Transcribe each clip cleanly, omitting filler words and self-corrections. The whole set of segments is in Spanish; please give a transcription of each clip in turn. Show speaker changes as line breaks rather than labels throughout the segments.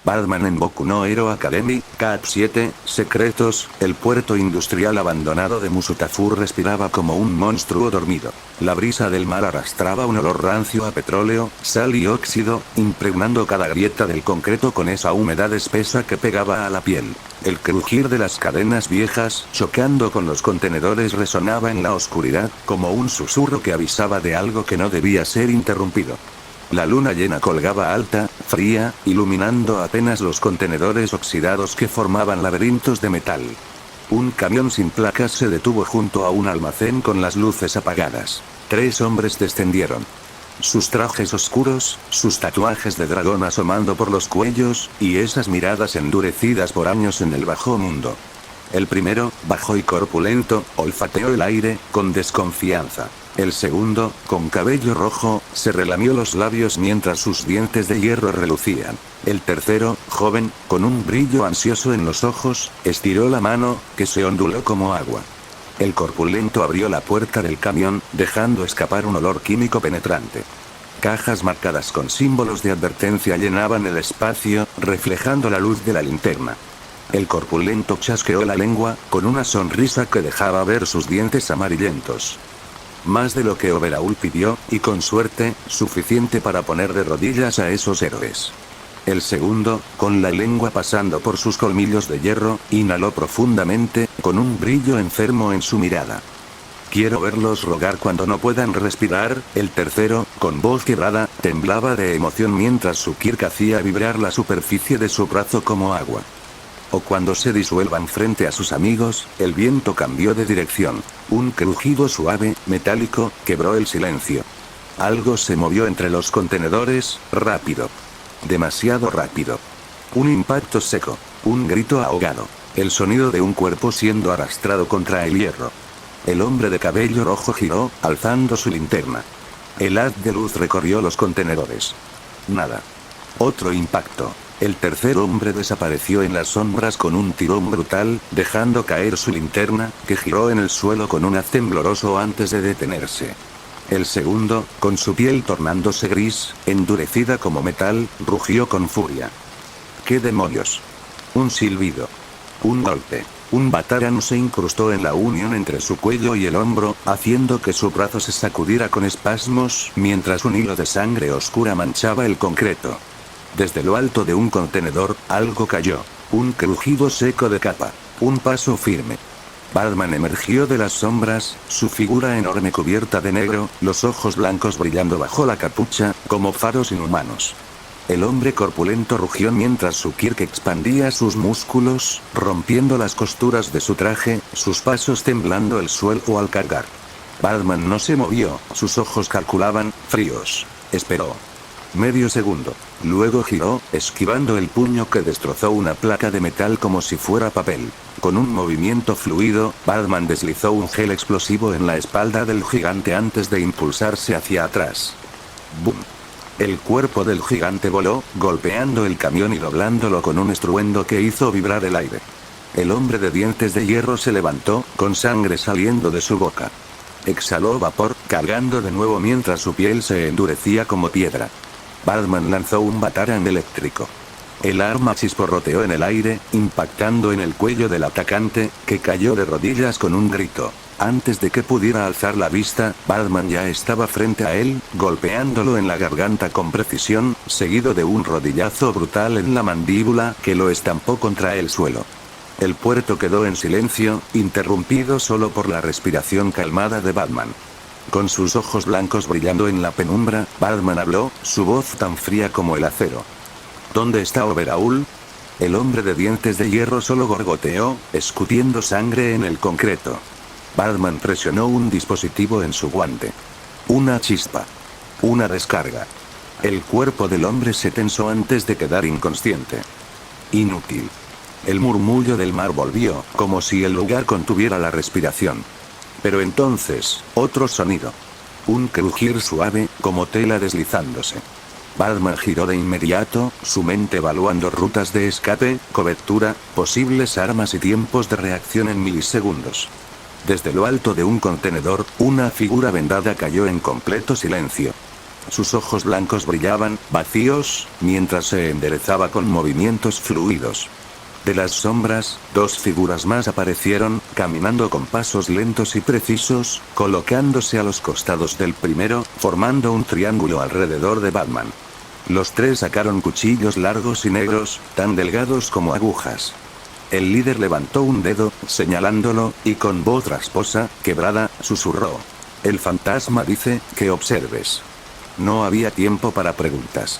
Batman en Boku no Hero Academy, Cap 7, Secretos, el puerto industrial abandonado de Musutafur respiraba como un monstruo dormido. La brisa del mar arrastraba un olor rancio a petróleo, sal y óxido, impregnando cada grieta del concreto con esa humedad espesa que pegaba a la piel. El crujir de las cadenas viejas, chocando con los contenedores, resonaba en la oscuridad, como un susurro que avisaba de algo que no debía ser interrumpido. La luna llena colgaba alta, fría, iluminando apenas los contenedores oxidados que formaban laberintos de metal. Un camión sin placas se detuvo junto a un almacén con las luces apagadas. 3 hombres descendieron. Sus trajes oscuros, sus tatuajes de dragón asomando por los cuellos, y esas miradas endurecidas por años en el bajo mundo. El primero, bajo y corpulento, olfateó el aire, con desconfianza. El segundo, con cabello rojo, se relamió los labios mientras sus dientes de hierro relucían. El tercero, joven, con un brillo ansioso en los ojos, estiró la mano, que se onduló como agua. El corpulento abrió la puerta del camión, dejando escapar un olor químico penetrante. Cajas marcadas con símbolos de advertencia llenaban el espacio, reflejando la luz de la linterna. El corpulento chasqueó la lengua, con una sonrisa que dejaba ver sus dientes amarillentos. Más de lo que Overhaul pidió, y con suerte, suficiente para poner de rodillas a esos héroes. El segundo, con la lengua pasando por sus colmillos de hierro, inhaló profundamente, con un brillo enfermo en su mirada. Quiero verlos rogar cuando no puedan respirar. El tercero, con voz quebrada, temblaba de emoción mientras su Kirk hacía vibrar la superficie de su brazo como agua. O cuando se disuelvan frente a sus amigos. El viento cambió de dirección. Un crujido suave, metálico, quebró el silencio. Algo se movió entre los contenedores, rápido. Demasiado rápido. Un impacto seco. Un grito ahogado. El sonido de un cuerpo siendo arrastrado contra el hierro. El hombre de cabello rojo giró, alzando su linterna. El haz de luz recorrió los contenedores. Nada. Otro impacto. El tercer hombre desapareció en las sombras con un tirón brutal, dejando caer su linterna, que giró en el suelo con un haz tembloroso antes de detenerse. El segundo, con su piel tornándose gris, endurecida como metal, rugió con furia. ¿Qué demonios? Un silbido. Un golpe. Un batarán se incrustó en la unión entre su cuello y el hombro, haciendo que su brazo se sacudiera con espasmos, mientras un hilo de sangre oscura manchaba el concreto. Desde lo alto de un contenedor, algo cayó. Un crujido seco de capa. Un paso firme. Batman emergió de las sombras, su figura enorme cubierta de negro, los ojos blancos brillando bajo la capucha, como faros inhumanos. El hombre corpulento rugió mientras su Kirk expandía sus músculos, rompiendo las costuras de su traje, sus pasos temblando el suelo al cargar. Batman no se movió, sus ojos calculaban, fríos. Esperó. Medio segundo. Luego giró, esquivando el puño que destrozó una placa de metal como si fuera papel. Con un movimiento fluido, Batman deslizó un gel explosivo en la espalda del gigante antes de impulsarse hacia atrás. ¡Bum! El cuerpo del gigante voló, golpeando el camión y doblándolo con un estruendo que hizo vibrar el aire. El hombre de dientes de hierro se levantó, con sangre saliendo de su boca. Exhaló vapor, cargando de nuevo mientras su piel se endurecía como piedra. Batman lanzó un batarán eléctrico. El arma chisporroteó en el aire, impactando en el cuello del atacante, que cayó de rodillas con un grito. Antes de que pudiera alzar la vista, Batman ya estaba frente a él, golpeándolo en la garganta con precisión, seguido de un rodillazo brutal en la mandíbula que lo estampó contra el suelo. El puerto quedó en silencio, interrumpido solo por la respiración calmada de Batman. Con sus ojos blancos brillando en la penumbra, Batman habló, su voz tan fría como el acero. ¿Dónde está Overhaul? El hombre de dientes de hierro solo gorgoteó, escutiendo sangre en el concreto. Batman presionó un dispositivo en su guante. Una chispa. Una descarga. El cuerpo del hombre se tensó antes de quedar inconsciente. Inútil. El murmullo del mar volvió, como si el lugar contuviera la respiración. Pero entonces, otro sonido. Un crujir suave, como tela deslizándose. Batman giró de inmediato, su mente evaluando rutas de escape, cobertura, posibles armas y tiempos de reacción en milisegundos. Desde lo alto de un contenedor, una figura vendada cayó en completo silencio. Sus ojos blancos brillaban, vacíos, mientras se enderezaba con movimientos fluidos. De las sombras, dos figuras más aparecieron, caminando con pasos lentos y precisos, colocándose a los costados del primero, formando un triángulo alrededor de Batman. Los tres sacaron cuchillos largos y negros, tan delgados como agujas. El líder levantó un dedo, señalándolo, y con voz rasposa, quebrada, susurró: "El fantasma dice que observes". No había tiempo para preguntas.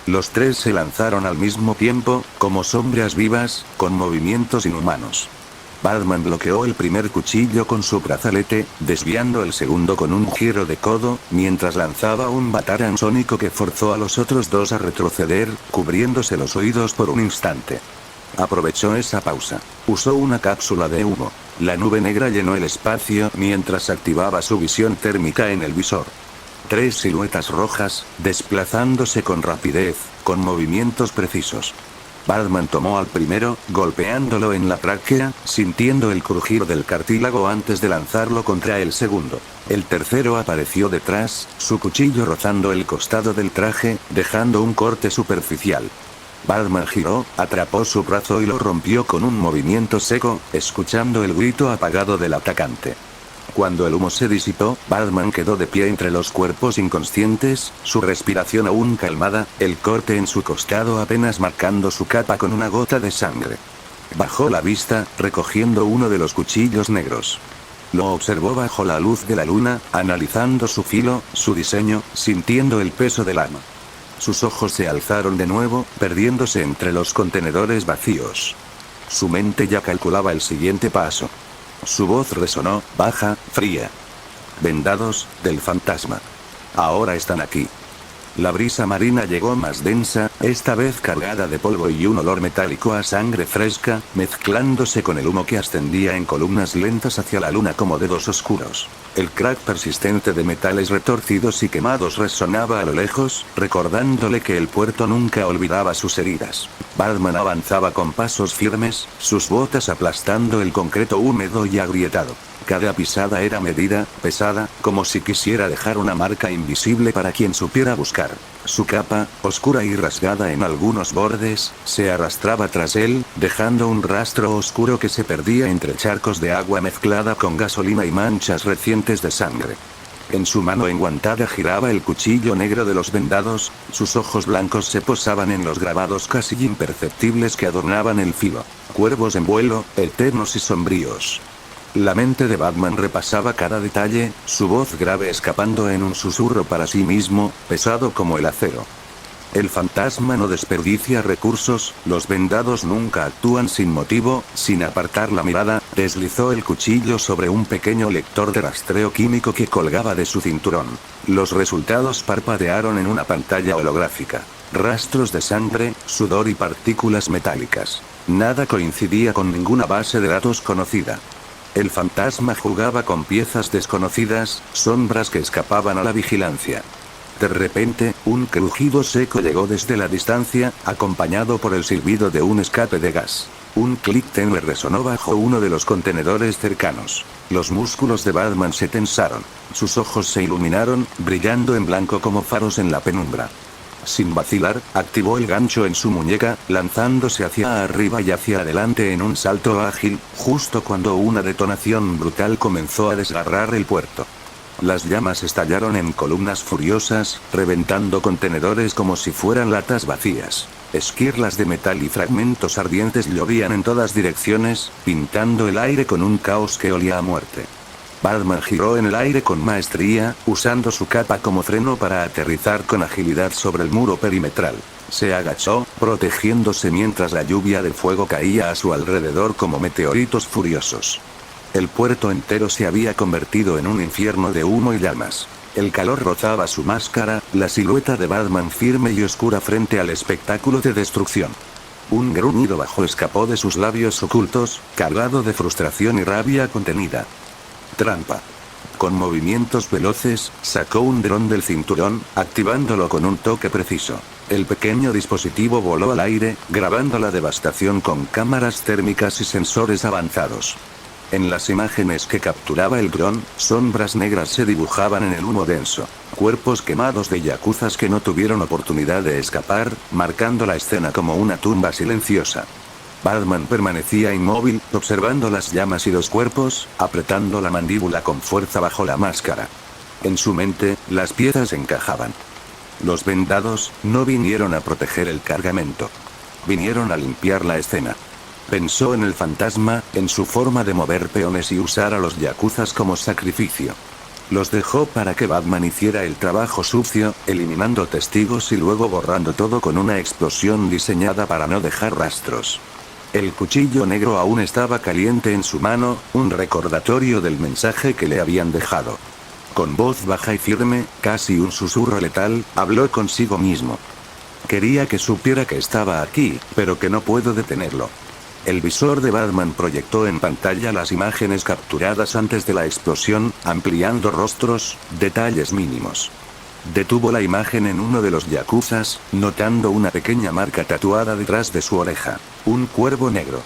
Los tres se lanzaron al mismo tiempo, como sombras vivas, con movimientos inhumanos. Batman bloqueó el primer cuchillo con su brazalete, desviando el segundo con un giro de codo, mientras lanzaba un batarang sónico que forzó a los otros dos a retroceder, cubriéndose los oídos por un instante. Aprovechó esa pausa. Usó una cápsula de humo. La nube negra llenó el espacio mientras activaba su visión térmica en el visor. Tres siluetas rojas, desplazándose con rapidez, con movimientos precisos. Batman tomó al primero, golpeándolo en la tráquea, sintiendo el crujir del cartílago antes de lanzarlo contra el segundo. El tercero apareció detrás, su cuchillo rozando el costado del traje, dejando un corte superficial. Batman giró, atrapó su brazo y lo rompió con un movimiento seco, escuchando el grito apagado del atacante. Cuando el humo se disipó, Batman quedó de pie entre los cuerpos inconscientes, su respiración aún calmada, el corte en su costado apenas marcando su capa con una gota de sangre. Bajó la vista, recogiendo uno de los cuchillos negros. Lo observó bajo la luz de la luna, analizando su filo, su diseño, sintiendo el peso del arma. Sus ojos se alzaron de nuevo, perdiéndose entre los contenedores vacíos. Su mente ya calculaba el siguiente paso. Su voz resonó, baja, fría. Vendados, del fantasma. Ahora están aquí. La brisa marina llegó más densa, esta vez cargada de polvo y un olor metálico a sangre fresca, mezclándose con el humo que ascendía en columnas lentas hacia la luna como dedos oscuros. El crack persistente de metales retorcidos y quemados resonaba a lo lejos, recordándole que el puerto nunca olvidaba sus heridas. Batman avanzaba con pasos firmes, sus botas aplastando el concreto húmedo y agrietado. Cada pisada era medida, pesada, como si quisiera dejar una marca invisible para quien supiera buscar. Su capa, oscura y rasgada en algunos bordes, se arrastraba tras él, dejando un rastro oscuro que se perdía entre charcos de agua mezclada con gasolina y manchas recientes de sangre. En su mano enguantada giraba el cuchillo negro de los vendados, sus ojos blancos se posaban en los grabados casi imperceptibles que adornaban el filo. Cuervos en vuelo, eternos y sombríos. La mente de Batman repasaba cada detalle, su voz grave escapando en un susurro para sí mismo, pesado como el acero. El fantasma no desperdicia recursos, los vendados nunca actúan sin motivo, sin apartar la mirada, deslizó el cuchillo sobre un pequeño lector de rastreo químico que colgaba de su cinturón. Los resultados parpadearon en una pantalla holográfica. Rastros de sangre, sudor y partículas metálicas. Nada coincidía con ninguna base de datos conocida. El fantasma jugaba con piezas desconocidas, sombras que escapaban a la vigilancia. De repente, un crujido seco llegó desde la distancia, acompañado por el silbido de un escape de gas. Un clic tenue resonó bajo uno de los contenedores cercanos. Los músculos de Batman se tensaron. Sus ojos se iluminaron, brillando en blanco como faros en la penumbra. Sin vacilar, activó el gancho en su muñeca, lanzándose hacia arriba y hacia adelante en un salto ágil, justo cuando una detonación brutal comenzó a desgarrar el puerto. Las llamas estallaron en columnas furiosas, reventando contenedores como si fueran latas vacías. Esquirlas de metal y fragmentos ardientes llovían en todas direcciones, pintando el aire con un caos que olía a muerte. Batman giró en el aire con maestría, usando su capa como freno para aterrizar con agilidad sobre el muro perimetral. Se agachó, protegiéndose mientras la lluvia de fuego caía a su alrededor como meteoritos furiosos. El puerto entero se había convertido en un infierno de humo y llamas. El calor rozaba su máscara, la silueta de Batman firme y oscura frente al espectáculo de destrucción. Un gruñido bajo escapó de sus labios ocultos, cargado de frustración y rabia contenida. Trampa. Con movimientos veloces, sacó un dron del cinturón, activándolo con un toque preciso. El pequeño dispositivo voló al aire, grabando la devastación con cámaras térmicas y sensores avanzados. En las imágenes que capturaba el dron, sombras negras se dibujaban en el humo denso. Cuerpos quemados de yakuzas que no tuvieron oportunidad de escapar, marcando la escena como una tumba silenciosa. Batman permanecía inmóvil, observando las llamas y los cuerpos, apretando la mandíbula con fuerza bajo la máscara. En su mente, las piezas encajaban. Los vendados no vinieron a proteger el cargamento. Vinieron a limpiar la escena. Pensó en el fantasma, en su forma de mover peones y usar a los yakuzas como sacrificio. Los dejó para que Batman hiciera el trabajo sucio, eliminando testigos y luego borrando todo con una explosión diseñada para no dejar rastros. El cuchillo negro aún estaba caliente en su mano, un recordatorio del mensaje que le habían dejado. Con voz baja y firme, casi un susurro letal, habló consigo mismo. Quería que supiera que estaba aquí, pero que no puedo detenerlo. El visor de Batman proyectó en pantalla las imágenes capturadas antes de la explosión, ampliando rostros, detalles mínimos. Detuvo la imagen en uno de los yakuzas, notando una pequeña marca tatuada detrás de su oreja. Un cuervo negro.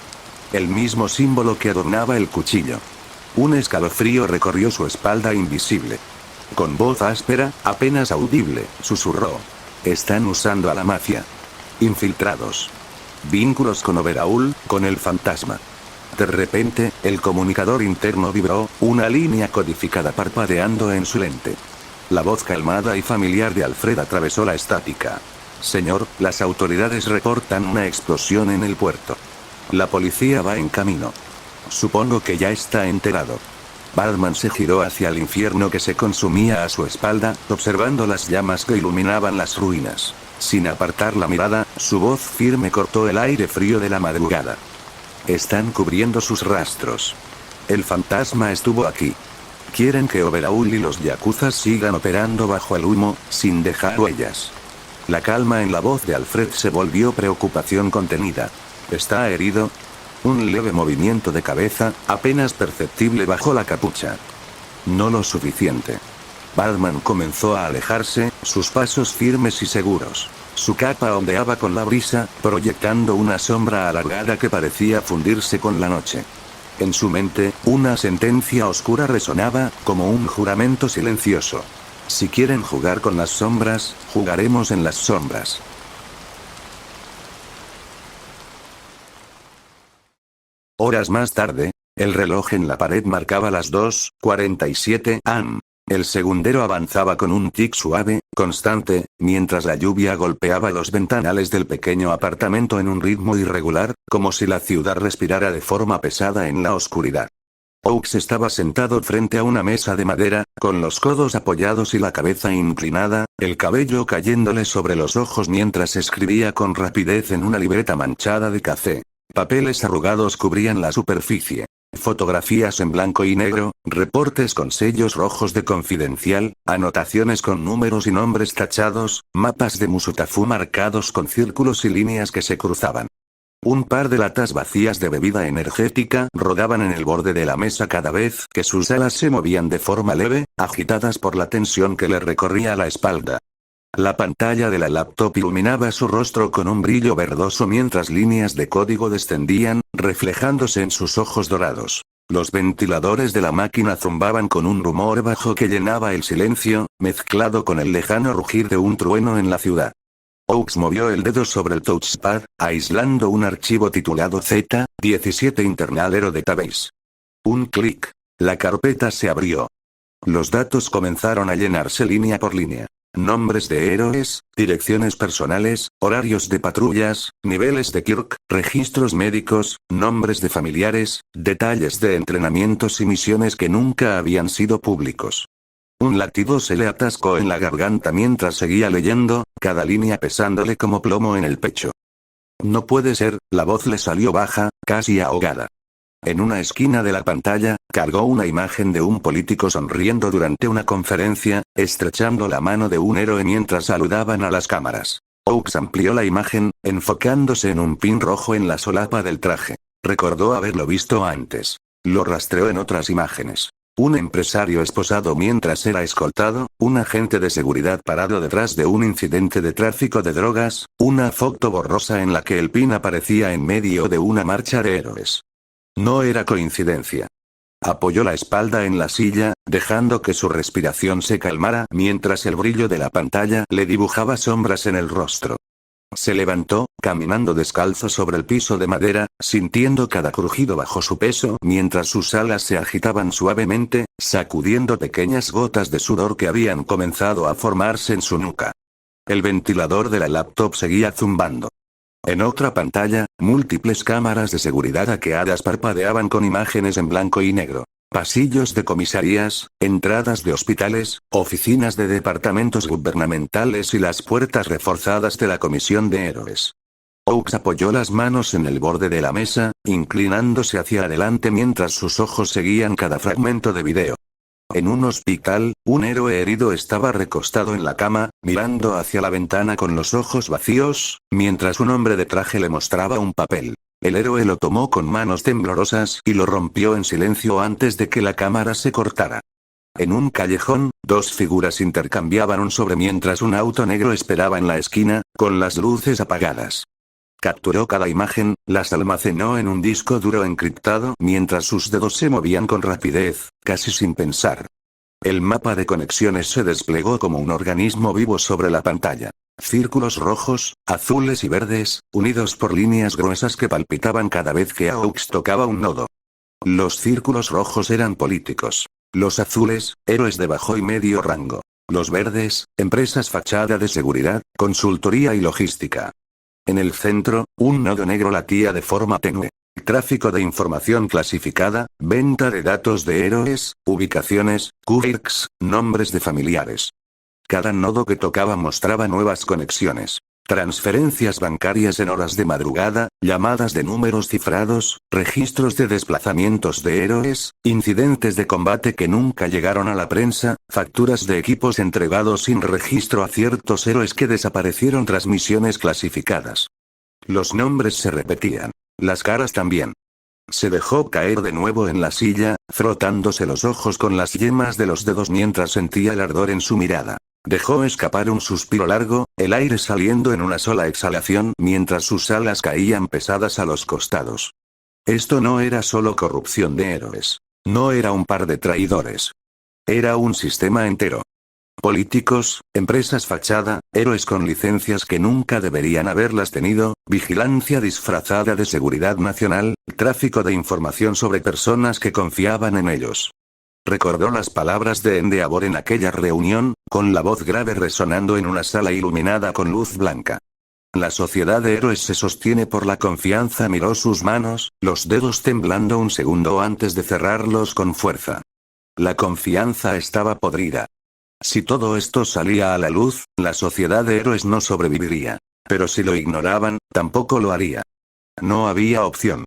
El mismo símbolo que adornaba el cuchillo. Un escalofrío recorrió su espalda invisible. Con voz áspera, apenas audible, susurró. Están usando a la mafia. Infiltrados. Vínculos con Overhaul, con el fantasma. De repente, el comunicador interno vibró, una línea codificada parpadeando en su lente. La voz calmada y familiar de Alfred atravesó la estática. Señor, las autoridades reportan una explosión en el puerto. La policía va en camino. Supongo que ya está enterado. Batman se giró hacia el infierno que se consumía a su espalda, observando las llamas que iluminaban las ruinas. Sin apartar la mirada, su voz firme cortó el aire frío de la madrugada. Están cubriendo sus rastros. El fantasma estuvo aquí. Quieren que Overhaul y los yakuzas sigan operando bajo el humo, sin dejar huellas. La calma en la voz de Alfred se volvió preocupación contenida. ¿Está herido? Un leve movimiento de cabeza, apenas perceptible bajo la capucha. No lo suficiente. Batman comenzó a alejarse, sus pasos firmes y seguros. Su capa ondeaba con la brisa, proyectando una sombra alargada que parecía fundirse con la noche. En su mente, una sentencia oscura resonaba, como un juramento silencioso. Si quieren jugar con las sombras, jugaremos en las sombras. Horas más tarde, el reloj en la pared marcaba las 2:47 am. El segundero avanzaba con un tic suave, constante, mientras la lluvia golpeaba los ventanales del pequeño apartamento en un ritmo irregular, como si la ciudad respirara de forma pesada en la oscuridad. Oaks estaba sentado frente a una mesa de madera, con los codos apoyados y la cabeza inclinada, el cabello cayéndole sobre los ojos mientras escribía con rapidez en una libreta manchada de café. Papeles arrugados cubrían la superficie. Fotografías en blanco y negro, reportes con sellos rojos de confidencial, anotaciones con números y nombres tachados, mapas de Musutafu marcados con círculos y líneas que se cruzaban. Un par de latas vacías de bebida energética rodaban en el borde de la mesa cada vez que sus alas se movían de forma leve, agitadas por la tensión que le recorría la espalda. La pantalla de la laptop iluminaba su rostro con un brillo verdoso mientras líneas de código descendían, reflejándose en sus ojos dorados. Los ventiladores de la máquina zumbaban con un rumor bajo que llenaba el silencio, mezclado con el lejano rugir de un trueno en la ciudad. Oaks movió el dedo sobre el touchpad, aislando un archivo titulado Z-17 Internal Hero Database. Un clic. La carpeta se abrió. Los datos comenzaron a llenarse línea por línea. Nombres de héroes, direcciones personales, horarios de patrullas, niveles de Kirk, registros médicos, nombres de familiares, detalles de entrenamientos y misiones que nunca habían sido públicos. Un latido se le atascó en la garganta mientras seguía leyendo, cada línea pesándole como plomo en el pecho. No puede ser, la voz le salió baja, casi ahogada. En una esquina de la pantalla, cargó una imagen de un político sonriendo durante una conferencia, estrechando la mano de un héroe mientras saludaban a las cámaras. Oaks amplió la imagen, enfocándose en un pin rojo en la solapa del traje. Recordó haberlo visto antes. Lo rastreó en otras imágenes. Un empresario esposado mientras era escoltado, un agente de seguridad parado detrás de un incidente de tráfico de drogas, una foto borrosa en la que el pin aparecía en medio de una marcha de héroes. No era coincidencia. Apoyó la espalda en la silla, dejando que su respiración se calmara mientras el brillo de la pantalla le dibujaba sombras en el rostro. Se levantó, caminando descalzo sobre el piso de madera, sintiendo cada crujido bajo su peso mientras sus alas se agitaban suavemente, sacudiendo pequeñas gotas de sudor que habían comenzado a formarse en su nuca. El ventilador de la laptop seguía zumbando. En otra pantalla, múltiples cámaras de seguridad hackeadas parpadeaban con imágenes en blanco y negro. Pasillos de comisarías, entradas de hospitales, oficinas de departamentos gubernamentales y las puertas reforzadas de la Comisión de Héroes. Oaks apoyó las manos en el borde de la mesa, inclinándose hacia adelante mientras sus ojos seguían cada fragmento de video. En un hospital, un héroe herido estaba recostado en la cama, mirando hacia la ventana con los ojos vacíos, mientras un hombre de traje le mostraba un papel. El héroe lo tomó con manos temblorosas y lo rompió en silencio antes de que la cámara se cortara. En un callejón, dos figuras intercambiaban un sobre mientras un auto negro esperaba en la esquina, con las luces apagadas. Capturó cada imagen, las almacenó en un disco duro encriptado mientras sus dedos se movían con rapidez, casi sin pensar. El mapa de conexiones se desplegó como un organismo vivo sobre la pantalla. Círculos rojos, azules y verdes, unidos por líneas gruesas que palpitaban cada vez que Oaks tocaba un nodo. Los círculos rojos eran políticos. Los azules, héroes de bajo y medio rango. Los verdes, empresas fachada de seguridad, consultoría y logística. En el centro, un nodo negro latía de forma tenue. Tráfico de información clasificada, venta de datos de héroes, ubicaciones, quirks, nombres de familiares. Cada nodo que tocaba mostraba nuevas conexiones. Transferencias bancarias en horas de madrugada, llamadas de números cifrados, registros de desplazamientos de héroes, incidentes de combate que nunca llegaron a la prensa, facturas de equipos entregados sin registro a ciertos héroes que desaparecieron tras misiones clasificadas. Los nombres se repetían. Las caras también. Se dejó caer de nuevo en la silla, frotándose los ojos con las yemas de los dedos mientras sentía el ardor en su mirada. Dejó escapar un suspiro largo, el aire saliendo en una sola exhalación mientras sus alas caían pesadas a los costados. Esto no era solo corrupción de héroes. No era un par de traidores. Era un sistema entero. Políticos, empresas fachada, héroes con licencias que nunca deberían haberlas tenido, vigilancia disfrazada de seguridad nacional, tráfico de información sobre personas que confiaban en ellos. Recordó las palabras de Endeavor en aquella reunión, con la voz grave resonando en una sala iluminada con luz blanca. La sociedad de héroes se sostiene por la confianza. Miró sus manos, los dedos temblando un segundo antes de cerrarlos con fuerza. La confianza estaba podrida. Si todo esto salía a la luz, la sociedad de héroes no sobreviviría. Pero si lo ignoraban, tampoco lo haría. No había opción.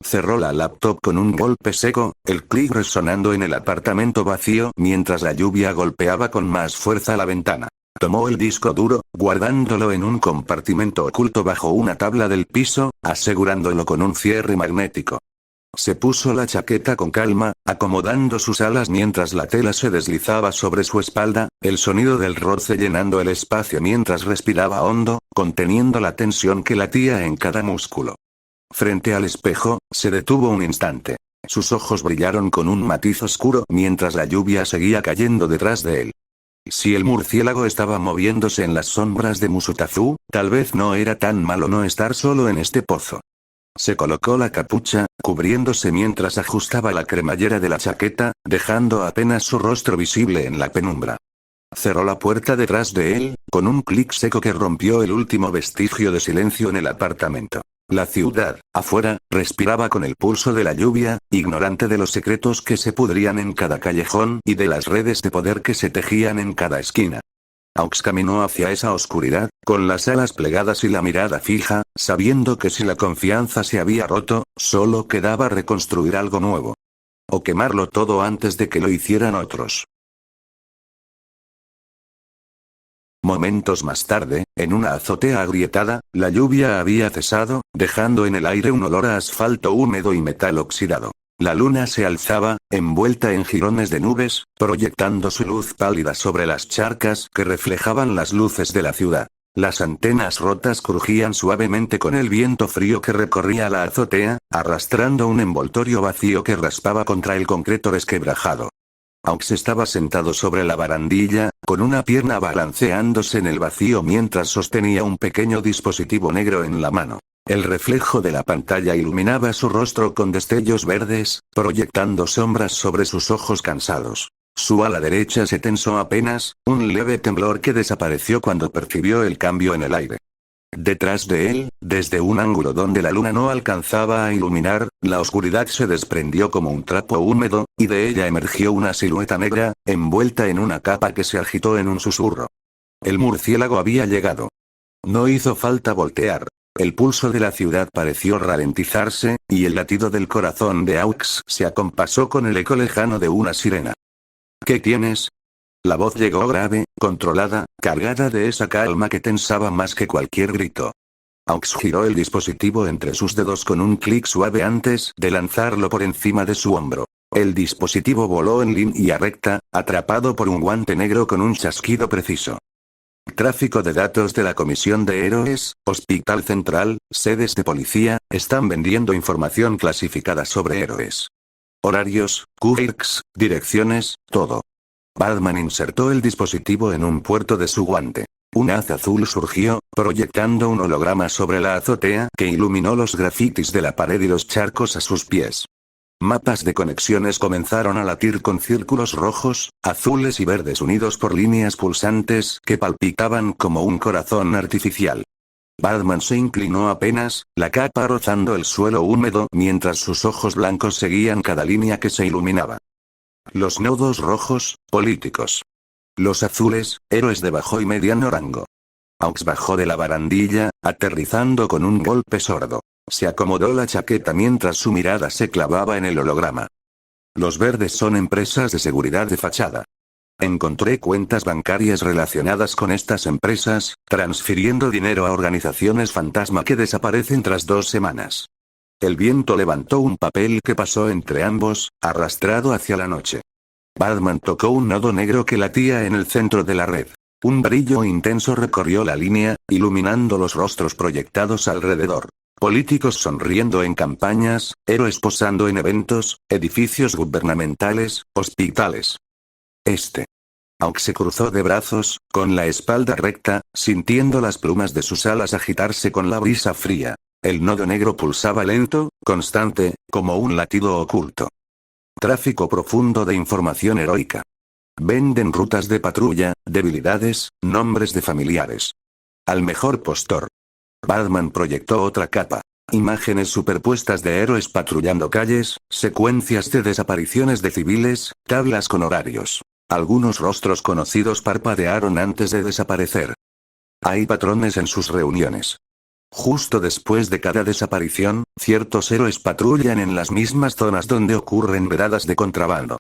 Cerró la laptop con un golpe seco, el clic resonando en el apartamento vacío mientras la lluvia golpeaba con más fuerza la ventana. Tomó el disco duro, guardándolo en un compartimento oculto bajo una tabla del piso, asegurándolo con un cierre magnético. Se puso la chaqueta con calma, acomodando sus alas mientras la tela se deslizaba sobre su espalda, el sonido del roce llenando el espacio mientras respiraba hondo, conteniendo la tensión que latía en cada músculo. Frente al espejo, se detuvo un instante. Sus ojos brillaron con un matiz oscuro mientras la lluvia seguía cayendo detrás de él. Si el murciélago estaba moviéndose en las sombras de Musutafu, tal vez no era tan malo no estar solo en este pozo. Se colocó la capucha, cubriéndose mientras ajustaba la cremallera de la chaqueta, dejando apenas su rostro visible en la penumbra. Cerró la puerta detrás de él, con un clic seco que rompió el último vestigio de silencio en el apartamento. La ciudad, afuera, respiraba con el pulso de la lluvia, ignorante de los secretos que se pudrían en cada callejón y de las redes de poder que se tejían en cada esquina. Aux caminó hacia esa oscuridad, con las alas plegadas y la mirada fija, sabiendo que si la confianza se había roto, solo quedaba reconstruir algo nuevo. O quemarlo todo antes de que lo hicieran otros. Momentos más tarde, en una azotea agrietada, la lluvia había cesado, dejando en el aire un olor a asfalto húmedo y metal oxidado. La luna se alzaba, envuelta en jirones de nubes, proyectando su luz pálida sobre las charcas que reflejaban las luces de la ciudad. Las antenas rotas crujían suavemente con el viento frío que recorría la azotea, arrastrando un envoltorio vacío que raspaba contra el concreto resquebrajado. Aux estaba sentado sobre la barandilla, con una pierna balanceándose en el vacío mientras sostenía un pequeño dispositivo negro en la mano. El reflejo de la pantalla iluminaba su rostro con destellos verdes, proyectando sombras sobre sus ojos cansados. Su ala derecha se tensó apenas, un leve temblor que desapareció cuando percibió el cambio en el aire. Detrás de él, desde un ángulo donde la luna no alcanzaba a iluminar, la oscuridad se desprendió como un trapo húmedo, y de ella emergió una silueta negra, envuelta en una capa que se agitó en un susurro. El murciélago había llegado. No hizo falta voltear. El pulso de la ciudad pareció ralentizarse, y el latido del corazón de Aux se acompasó con el eco lejano de una sirena. ¿Qué tienes? La voz llegó grave, controlada, cargada de esa calma que tensaba más que cualquier grito. Aux giró el dispositivo entre sus dedos con un clic suave antes de lanzarlo por encima de su hombro. El dispositivo voló en línea recta, atrapado por un guante negro con un chasquido preciso. Tráfico de datos de la Comisión de Héroes, Hospital Central, sedes de policía, están vendiendo información clasificada sobre héroes. Horarios, QRX, direcciones, todo. Batman insertó el dispositivo en un puerto de su guante. Un haz azul surgió, proyectando un holograma sobre la azotea que iluminó los grafitis de la pared y los charcos a sus pies. Mapas de conexiones comenzaron a latir con círculos rojos, azules y verdes unidos por líneas pulsantes que palpitaban como un corazón artificial. Batman se inclinó apenas, la capa rozando el suelo húmedo mientras sus ojos blancos seguían cada línea que se iluminaba. Los nodos rojos, políticos. Los azules, héroes de bajo y mediano rango. Aux bajó de la barandilla, aterrizando con un golpe sordo. Se acomodó la chaqueta mientras su mirada se clavaba en el holograma. Los verdes son empresas de seguridad de fachada. Encontré cuentas bancarias relacionadas con estas empresas, transfiriendo dinero a organizaciones fantasma que desaparecen tras 2 semanas. El viento levantó un papel que pasó entre ambos, arrastrado hacia la noche. Batman tocó un nodo negro que latía en el centro de la red. Un brillo intenso recorrió la línea, iluminando los rostros proyectados alrededor. Políticos sonriendo en campañas, héroes posando en eventos, edificios gubernamentales, hospitales. Aux se cruzó de brazos, con la espalda recta, sintiendo las plumas de sus alas agitarse con la brisa fría. El nodo negro pulsaba lento, constante, como un latido oculto. Tráfico profundo de información heroica. Venden rutas de patrulla, debilidades, nombres de familiares. Al mejor postor. Batman proyectó otra capa. Imágenes superpuestas de héroes patrullando calles, secuencias de desapariciones de civiles, tablas con horarios. Algunos rostros conocidos parpadearon antes de desaparecer. Hay patrones en sus reuniones. Justo después de cada desaparición, ciertos héroes patrullan en las mismas zonas donde ocurren redadas de contrabando.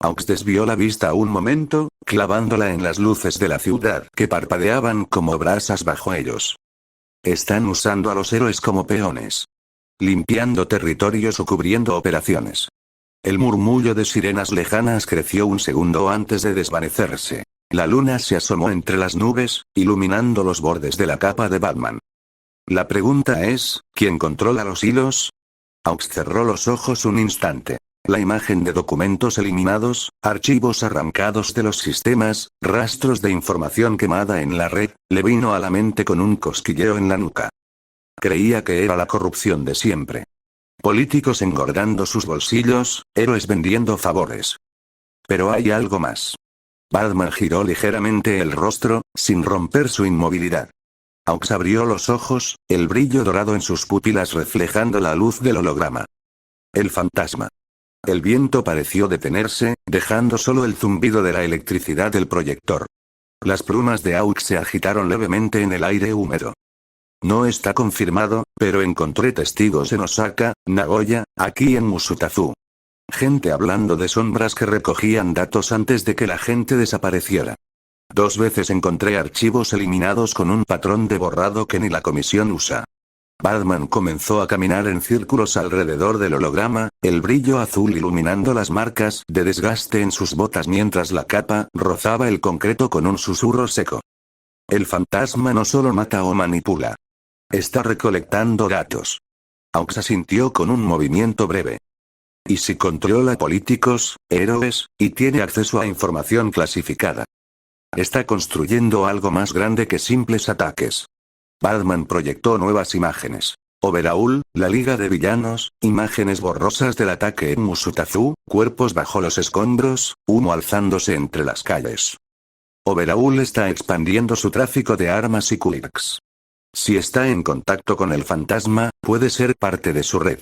Aux desvió la vista un momento, clavándola en las luces de la ciudad que parpadeaban como brasas bajo ellos. Están usando a los héroes como peones. Limpiando territorios o cubriendo operaciones. El murmullo de sirenas lejanas creció un segundo antes de desvanecerse. La luna se asomó entre las nubes, iluminando los bordes de la capa de Batman. La pregunta es, ¿quién controla los hilos? Aux cerró los ojos un instante. La imagen de documentos eliminados, archivos arrancados de los sistemas, rastros de información quemada en la red, le vino a la mente con un cosquilleo en la nuca. Creía que era la corrupción de siempre. Políticos engordando sus bolsillos, héroes vendiendo favores. Pero hay algo más. Batman giró ligeramente el rostro, sin romper su inmovilidad. Aux abrió los ojos, el brillo dorado en sus pupilas reflejando la luz del holograma. El fantasma. El viento pareció detenerse, dejando solo el zumbido de la electricidad del proyector. Las plumas de Aux se agitaron levemente en el aire húmedo. No está confirmado, pero encontré testigos en Osaka, Nagoya, aquí en Musutafu. Gente hablando de sombras que recogían datos antes de que la gente desapareciera. 2 veces encontré archivos eliminados con un patrón de borrado que ni la comisión usa. Batman comenzó a caminar en círculos alrededor del holograma, el brillo azul iluminando las marcas de desgaste en sus botas mientras la capa rozaba el concreto con un susurro seco. El fantasma no solo mata o manipula. Está recolectando datos. Aux asintió con un movimiento breve. ¿Y si controla políticos, héroes, y tiene acceso a información clasificada? Está construyendo algo más grande que simples ataques. Batman proyectó nuevas imágenes. Overhaul, la Liga de Villanos, imágenes borrosas del ataque en Musutafu, cuerpos bajo los escombros, humo alzándose entre las calles. Overhaul está expandiendo su tráfico de armas y quirks. Si está en contacto con el fantasma, puede ser parte de su red.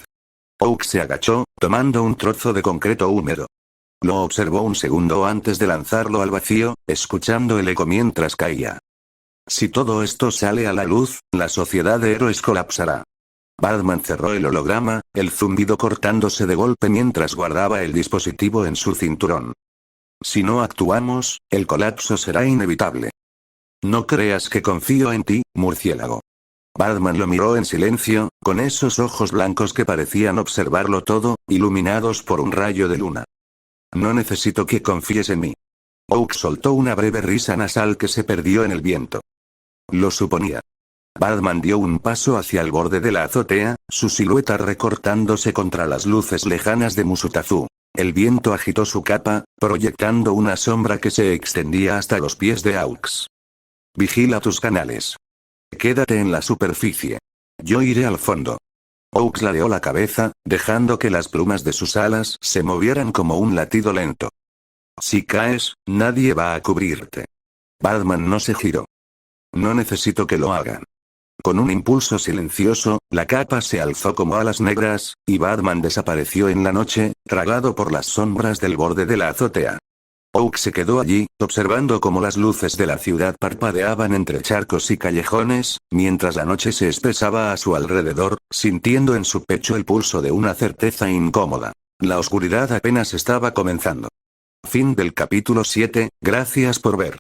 Oak se agachó, tomando un trozo de concreto húmedo. Lo observó un segundo antes de lanzarlo al vacío, escuchando el eco mientras caía. Si todo esto sale a la luz, la sociedad de héroes colapsará. Batman cerró el holograma, el zumbido cortándose de golpe mientras guardaba el dispositivo en su cinturón. Si no actuamos, el colapso será inevitable. No creas que confío en ti, murciélago. Batman lo miró en silencio, con esos ojos blancos que parecían observarlo todo, iluminados por un rayo de luna. No necesito que confíes en mí. Oak soltó una breve risa nasal que se perdió en el viento. Lo suponía. Batman dio un paso hacia el borde de la azotea, su silueta recortándose contra las luces lejanas de Musutafu. El viento agitó su capa, proyectando una sombra que se extendía hasta los pies de Aux. Vigila tus canales. Quédate en la superficie. Yo iré al fondo. Aux ladeó la cabeza, dejando que las plumas de sus alas se movieran como un latido lento. Si caes, nadie va a cubrirte. Batman no se giró. No necesito que lo hagan. Con un impulso silencioso, la capa se alzó como alas negras, y Batman desapareció en la noche, tragado por las sombras del borde de la azotea. Oak se quedó allí, observando cómo las luces de la ciudad parpadeaban entre charcos y callejones, mientras la noche se espesaba a su alrededor, sintiendo en su pecho el pulso de una certeza incómoda. La oscuridad apenas estaba comenzando. Fin del capítulo 7, gracias por ver.